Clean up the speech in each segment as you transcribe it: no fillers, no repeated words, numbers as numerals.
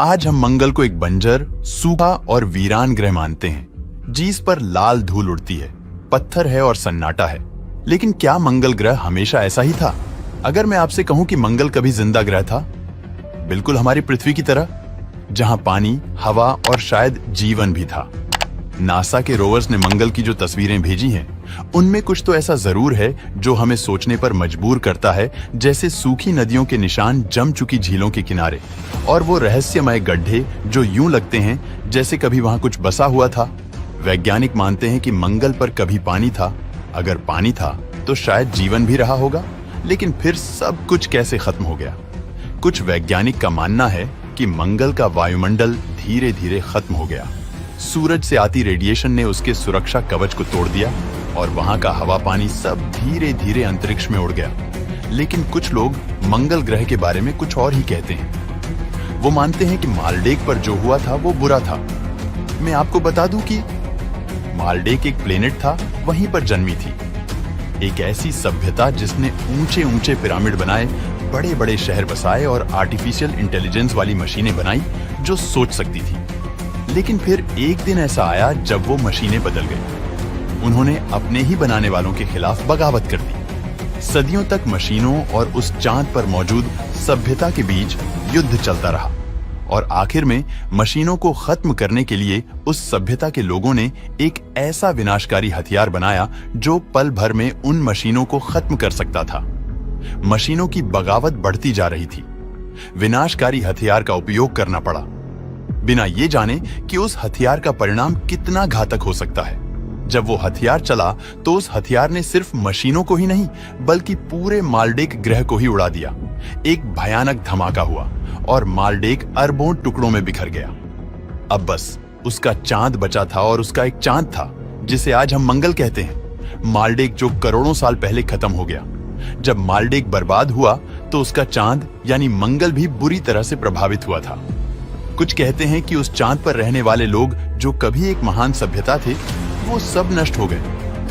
आज हम मंगल को एक बंजर, सूखा और वीरान ग्रह मानते हैं, जिस पर लाल धूल उड़ती है, पत्थर है और सन्नाटा है। लेकिन क्या मंगल ग्रह हमेशा ऐसा ही था? अगर मैं आपसे कहूं कि मंगल कभी जिंदा ग्रह था, बिल्कुल हमारी पृथ्वी की तरह, जहां पानी, हवा और शायद जीवन भी था। नासा के रोवर्स ने मंगल की जो तस्वीरें भेजी हैं, उनमें कुछ तो ऐसा जरूर है जो हमें सोचने पर मजबूर करता है, जैसे सूखी नदियों के निशान जम चुकी झीलों के किनारे, और वो रहस्यमय गड्ढे जो यूं लगते हैं जैसे कभी वहां कुछ बसा हुआ था। वैज्ञानिक मानते हैं कि मंगल पर कभी पानी था। अगर पानी था तो शायद जीवन भी रहा होगा, लेकिन फिर सब कुछ कैसे खत्म हो गया? कुछ वैज्ञानिक का मानना है कि मंगल का वायुमंडल धीरे धीरे खत्म हो गया। सूरज से आती रेडिएशन ने उसके सुरक्षा कवच को तोड़ दिया और वहां का हवा पानी सब धीरे धीरे अंतरिक्ष में उड़ गया। लेकिन कुछ लोग मंगल ग्रह के बारे में कुछ और ही कहते हैं। वो मानते हैं कि मालडेक पर जो हुआ था वो बुरा था। मैं आपको बता दूं कि मालडेक एक प्लेनेट था, वहीं पर जन्मी थी एक ऐसी सभ्यता जिसने ऊंचे ऊंचे पिरामिड बनाए, बड़े बड़े शहर बसाए और आर्टिफिशियल इंटेलिजेंस वाली मशीनें बनाई जो सोच सकती थी। लेकिन फिर एक दिन ऐसा आया जब वो मशीनें बदल गई। उन्होंने अपने ही बनाने वालों के खिलाफ बगावत कर दी। सदियों तक मशीनों और उस चांद पर मौजूद सभ्यता के बीच युद्ध चलता रहा, और आखिर में मशीनों को खत्म करने के लिए उस सभ्यता के लोगों ने एक ऐसा विनाशकारी हथियार बनाया जो पल भर में उन मशीनों को खत्म कर सकता था। मशीनों की बगावत बढ़ती जा रही थी। विनाशकारी हथियार का उपयोग करना पड़ा, बिना ये जाने कि उस हथियार का परिणाम कितना घातक हो सकता है। जब वो हथियार चला तो उस हथियार ने सिर्फ मशीनों को ही नहीं, बल्कि पूरे मालडेक ग्रह को ही उड़ा दिया। एक भयानक धमाका हुआ और मालडेक अरबों टुकड़ों में बिखर गया। अब बस उसका चांद बचा था, और उसका एक चांद था जिसे आज हम मंगल कहते हैं। मालडेक जो करोड़ों साल पहले खत्म हो गया। जब मालडेक बर्बाद हुआ तो उसका चांद यानी मंगल भी बुरी तरह से प्रभावित हुआ था। कुछ कहते हैं कि उस चांद पर रहने वाले लोग जो कभी एक महान सभ्यता थे, वो सब नष्ट हो गए,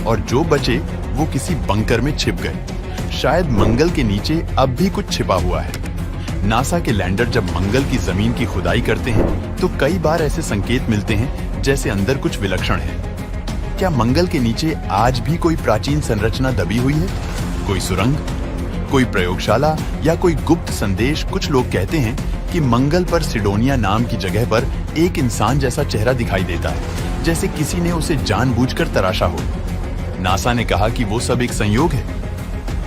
और जो बचे वो किसी बंकर में छिप गए। शायद मंगल के नीचे अब भी कुछ छिपा हुआ है। नासा के लैंडर जब मंगल की जमीन की खुदाई करते हैं तो कई बार ऐसे संकेत मिलते हैं जैसे अंदर कुछ विलक्षण है। क्या मंगल के नीचे आज भी कोई प्राचीन संरचना दबी हुई है? कोई सुरंग, कोई प्रयोगशाला या कोई गुप्त संदेश? कुछ लोग कहते हैं कि मंगल पर सिडोनिया नाम की जगह पर एक इंसान जैसा चेहरा दिखाई देता है, जैसे किसी ने उसे जानबूझकर तराशा हो। नासा ने कहा कि वो सब एक संयोग है,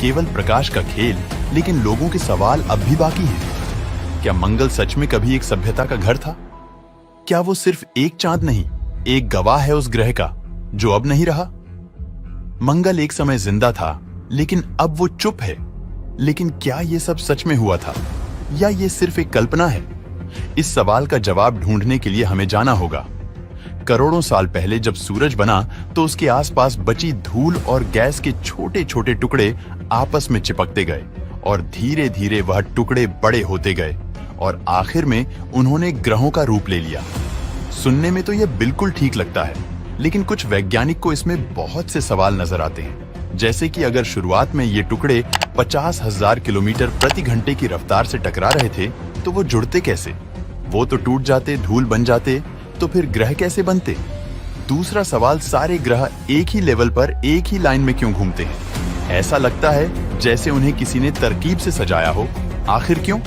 केवल प्रकाश का खेल। लेकिन लोगों के सवाल अब भी बाकी हैं। क्या मंगल सच में कभी एक सभ्यता का घर था? क्या वो सिर्फ एक चांद नहीं, एक गवाह है उस ग्रह का जो अब नहीं रहा? मंगल एक समय जिंदा था, लेकिन अब वो चुप है। लेकिन क्या ये सब सच में हुआ था, या ये सिर्फ एक कल्पना है? इस सवाल का जवाब ढूंढने के लिए हमें जाना होगा। करोड़ों साल पहले जब सूरज बना तो उसके आसपास बची धूल और गैस के छोटे छोटे टुकड़े आपस में चिपकते गए, और धीरे धीरे वह टुकड़े बड़े होते गए, और आखिर में उन्होंने ग्रहों का रूप ले लिया। सुनने में तो यह बिल्कुल ठीक लगता है, लेकिन कुछ वैज्ञानिक को इसमें बहुत से सवाल नजर आते हैं। जैसे कि अगर शुरुआत में ये टुकड़े 50,000 किलोमीटर प्रति घंटे की रफ्तार से टकरा रहे थे, तो वो जुड़ते कैसे? वो तो टूट जाते, धूल बन जाते, तो फिर ग्रह कैसे बनते? दूसरा सवाल, सारे ग्रह एक ही लेवल पर एक ही लाइन में क्यों घूमते हैं? ऐसा लगता है जैसे उन्हें किसी ने तरकीब से सजाया हो। आखिर क्यों?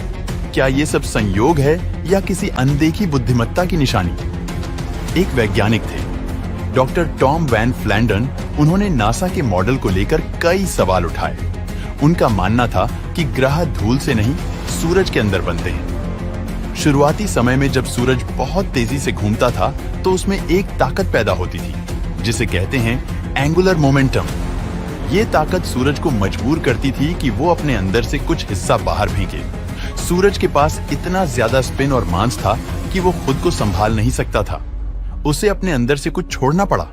क्या ये सब संयोग है या किसी अनदेखी बुद्धिमत्ता की निशानी? एक वैज्ञानिक थे, डॉक्टर टॉम वैन फ्लैंडन। उन्होंने नासा के मॉडल को लेकर कई सवाल उठाए। उनका मानना था कि ग्रह धूल से नहीं, सूरज के अंदर बनते हैं। शुरुआती समय में जब सूरज बहुत तेजी से घूमता था तो उसमें एक ताकत पैदा होती थी जिसे कहते हैं एंगुलर मोमेंटम। ये ताकत सूरज को मजबूर करती थी कि वो अपने अंदर से कुछ हिस्सा बाहर फेंके। सूरज के पास इतना ज्यादा स्पिन और मास था कि वो खुद को संभाल नहीं सकता था। उसे अपने अंदर से कुछ छोड़ना पड़ा।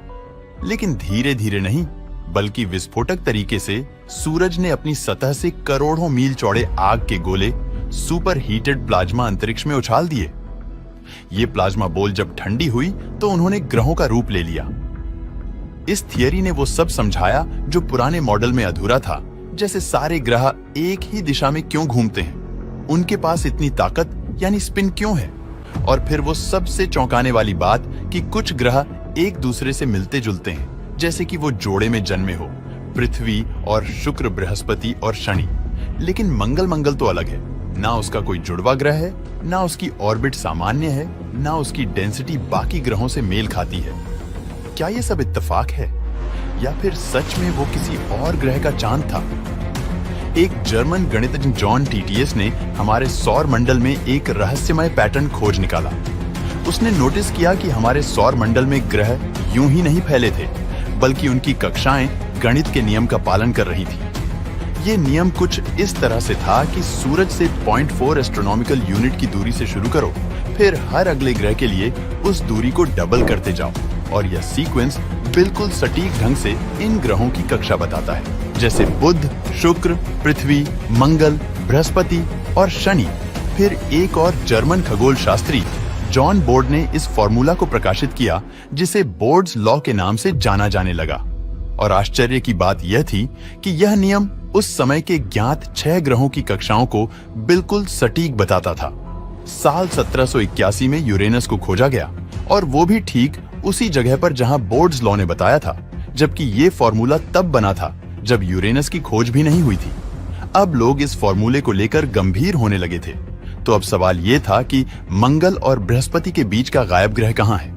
लेकिन धीरे धीरे नहीं, बल्कि विस्फोटक तरीके से सूरज ने अपनी सतह से करोड़ों मील चौड़े आग के गोले, सुपर हीटेड प्लाज्मा अंतरिक्ष में उछाल दिए। ये प्लाज्मा बॉल जब ठंडी हुई तो उन्होंने ग्रहों का रूप ले लिया। इस थियरी ने वो सब समझाया जो पुराने मॉडल में अधूरा था, जैसे सारे ग्रह एक ही दिशा में क्यों घूमते हैं, उनके पास इतनी ताकत यानी स्पिन क्यों है, और फिर वो सबसे चौंकाने वाली बात कि कुछ ग्रह एक दूसरे से मिलते जुलते हैं, जैसे कि वो जोड़े में जन्मे हो, पृथ्वी और शुक्र, बृहस्पति और शनि। लेकिन मंगल तो अलग है। ना उसका कोई जुड़वा ग्रह है, ना उसकी ऑर्बिट सामान्य है, ना उसकी डेंसिटी बाकी ग्रहों से मेल खाती है। क्या ये सब इत्तेफाक है या फिर सच में वो किसी और ग्रह का चांद था? एक जर्मन गणितज्ञ जॉन टीटीएस ने हमारे सौर मंडल में एक रहस्यमय पैटर्न खोज निकाला। उसने नोटिस किया कि हमारे सौर मंडल में ग्रह यूं ही नहीं फैले थे, बल्कि उनकी कक्षाएं गणित के नियम का पालन कर रही थी। ये नियम कुछ इस तरह से था कि सूरज से 0.4 एस्ट्रोनॉमिकल यूनिट की दूरी से शुरू करो, फिर हर अगले ग्रह के लिए उस दूरी को डबल करते जाओ, और यह सीक्वेंस बिल्कुल सटीक ढंग से इन ग्रहों की कक्षा बताता है, जैसे बुध, शुक्र, पृथ्वी, मंगल, बृहस्पति और शनि। फिर एक और जर्मन खगोल शास्त्री जॉन बोर्ड ने इस फॉर्मूला को प्रकाशित किया, जिसे बोर्ड्स लॉ के नाम से जाना जाने लगा। और आश्चर्य की बात यह थी कि यह नियम उस समय के ज्ञात 6 ग्रहों की कक्षाओं को बिल्कुल सटीक बताता था। साल 1781 में यूरेनस को खोजा गया, और वो भी ठीक उसी जगह पर जहां बोर्ड्स लॉ ने बताया था, जबकि ये फॉर्मूला तब बना था जब यूरेनस की खोज भी नहीं हुई थी। अब लोग इस फॉर्मूले को लेकर गंभीर होने लगे थे। तो अब सवाल ये था कि मंगल और बृहस्पति के बीच का गायब ग्रह कहां है?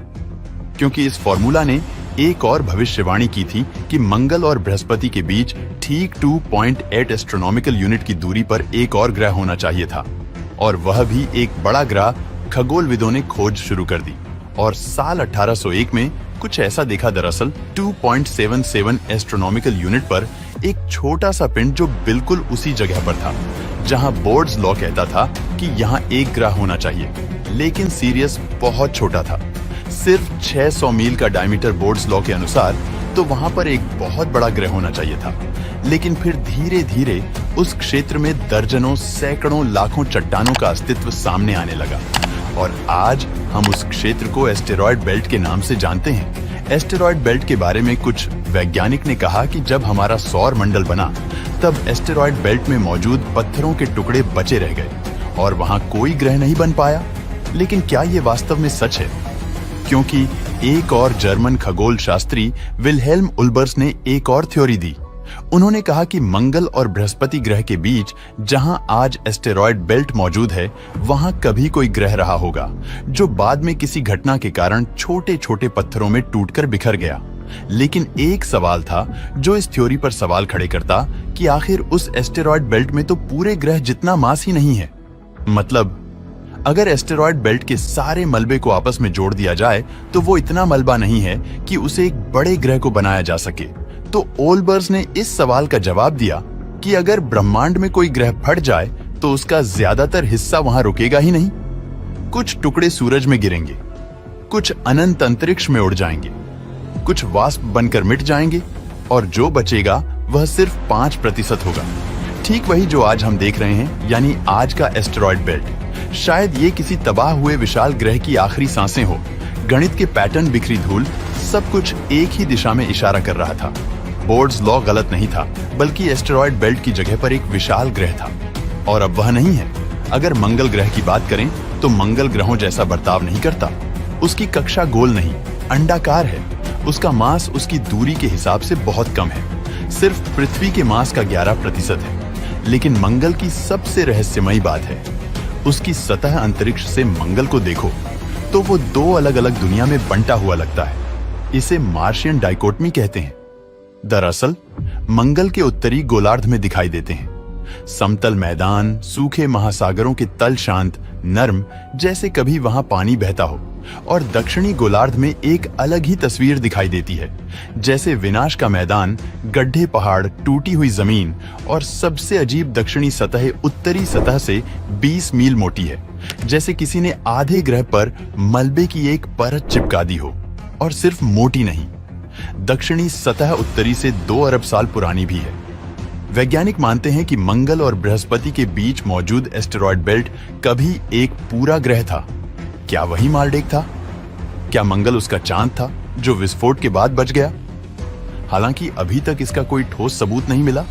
क्योंकि इस फॉर्मूला ने एक और भविष्यवाणी की थी कि मंगल और बृहस्पति के बीच ठीक 2.8 एस्ट्रोनॉमिकल यूनिट की दूरी पर एक और ग्रह होना चाहिए था, और वह भी एक बड़ा ग्रह खगोलविदों ने खोज शुरू कर दी। और साल 1801 में कुछ ऐसा देखा। दरअसल 2.77 एस्ट्रोनॉमिकल यूनिट पर एक छोटा सा पिंड जो बिल्कुल उसी जगह पर था जहां बोर्ड्स लॉ कहता था कि यहाँ एक ग्रह होना चाहिए, लेकिन सीरियस बहुत छोटा था, सिर्फ 600 मील का डायमीटर बोर्ड्स लॉ के अनुसार। तो वहां पर एक बहुत बड़ा ग्रह होना चाहिए था। लेकिन फिर धीरे धीरे उस क्षेत्र में दर्जनों, सैकड़ों, लाखों चट्टानों का अस्तित्व सामने आने लगा, और आज हम उस क्षेत्र को एस्टेरॉयड बेल्ट के नाम से जानते हैं। एस्टेरॉयड बेल्ट के बारे में कुछ वैज्ञानिक ने कहा कि जब हमारा सौर मंडल बना, तब एस्टेरॉयड बेल्ट में मौजूद पत्थरों के टुकड़े बचे रह गए और वहां कोई ग्रह नहीं बन पाया। लेकिन क्या ये वास्तव में सच है? क्योंकि एक और जर्मन खगोल शास्त्री विल्हेल्म उल्बर्स ने एक और थ्योरी दी। उन्होंने कहा कि मंगल और बृहस्पति ग्रह के बीच जहां आज एस्टेरॉयड बेल्ट मौजूद है, वहां कभी कोई ग्रह रहा होगा जो बाद में किसी घटना के कारण छोटे छोटे पत्थरों में टूटकर बिखर गया। लेकिन एक सवाल था जो इस थ्योरी पर सवाल खड़े करता कि आखिर उस एस्टेरॉयड बेल्ट में तो पूरे ग्रह जितना मास ही नहीं है। मतलब अगर एस्टेरॉयड बेल्ट के सारे मलबे को आपस में जोड़ दिया जाए तो वो इतना मलबा नहीं है कि उसे एक बड़े ग्रह को बनाया जा सके। तो ओल्बर्स ने इस सवाल का जवाब दिया कि अगर ब्रह्मांड में कोई ग्रह फट जाए तो उसका ज्यादातर हिस्सा वहां रुकेगा ही नहीं। कुछ टुकड़े सूरज में गिरेंगे, कुछ अनंत अंतरिक्ष में उड़ जाएंगे, कुछ वाष्प बनकर मिट जाएंगे, और जो बचेगा वह सिर्फ 5% होगा। ठीक वही जो आज हम देख रहे हैं, यानी आज का एस्टेरॉयड बेल्ट। शायद ये किसी तबाह हुए विशाल ग्रह की आखिरी सांसें हो। गणित के पैटर्न, बिखरी धूल, सब कुछ एक ही दिशा में इशारा कर रहा था। बोर्ड्स लॉ गलत नहीं था, बल्कि एस्टेरॉयड बेल्ट की जगह पर एक विशाल ग्रह था, और अब वह नहीं है। अगर मंगल ग्रह की बात करें तो मंगल ग्रहों जैसा बर्ताव नहीं करता। उसकी कक्षा गोल नहीं, अंडाकार है। उसका मास उसकी दूरी के हिसाब से बहुत कम है, सिर्फ पृथ्वी के मास का 11% है। लेकिन मंगल की सबसे रहस्यमयी बात है, उसकी सतह अंतरिक्ष से मंगल को देखो तो वो 2 अलग अलग दुनिया में बंटा हुआ लगता है। इसे मार्शियन डाइकोटमी कहते हैं। दरअसल मंगल के उत्तरी गोलार्ध में दिखाई देते हैं समतल मैदान, सूखे महासागरों के तल शांत, नर्म, जैसे कभी वहां पानी बहता हो, और दक्षिणी गोलार्ध में एक अलग ही तस्वीर दिखाई देती है, जैसे विनाश का मैदान, गड्ढे पहाड़, टूटी हुई जमीन, और सबसे अजीब दक्षिणी सतह उत्तरी सतह से 20 मील मोटी है, जैसे किसी ने आधे ग्रह पर मलबे की एक परत चिपका दी हो, और सिर्फ मोटी नहीं, दक्षिणी सतह उत्तरी से 2 अरब साल पुरानी भी है। वैज्ञानिक मानते हैं कि मंगल और बृहस्पति के बीच मौजूद एस्टेरॉयड बेल्ट कभी एक पूरा ग्रह था। क्या वही मालडेक था? क्या मंगल उसका चांद था जो विस्फोट के बाद बच गया? हालांकि अभी तक इसका कोई ठोस सबूत नहीं मिला,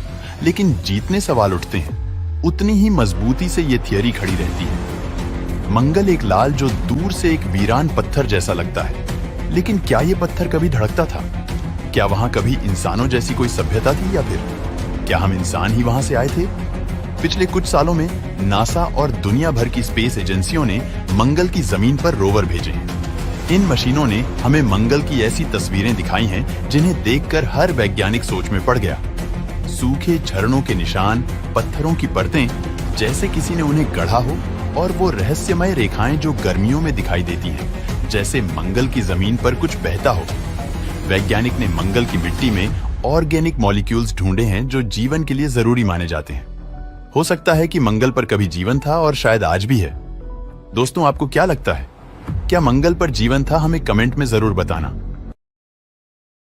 लेकिन जितने सवाल उठते हैं उतनी ही मजबूती से ये थियरी खड़ी रहती है। मंगल एक लाल जो दूर से एक वीरान पत्थर जैसा लगता है, लेकिन क्या ये पत्थर कभी धड़कता था? क्या वहां कभी इंसानों जैसी कोई सभ्यता थी, या फिर क्या हम इंसान ही वहां से आए थे? पिछले कुछ सालों में नासा और दुनिया भर की स्पेस एजेंसियों ने मंगल की जमीन पर रोवर भेजे हैं। इन मशीनों ने हमें मंगल की ऐसी तस्वीरें दिखाई हैं जिन्हें देखकर हर वैज्ञानिक सोच में पड़ गया। सूखे झरनों के निशान, पत्थरों की परतें, जैसे किसी ने उन्हें गढ़ा हो, और वो रहस्यमय रेखाएं जो गर्मियों में दिखाई देती हैं, जैसे मंगल की जमीन पर कुछ बहता हो। वैज्ञानिक ने मंगल की मिट्टी में ऑर्गेनिक मॉलिक्यूल्स ढूंढे हैं जो जीवन के लिए जरूरी माने जाते हैं। हो सकता है कि मंगल पर कभी जीवन था और शायद आज भी है। दोस्तों, आपको क्या लगता है? क्या मंगल पर जीवन था? हमें कमेंट में जरूर बताना।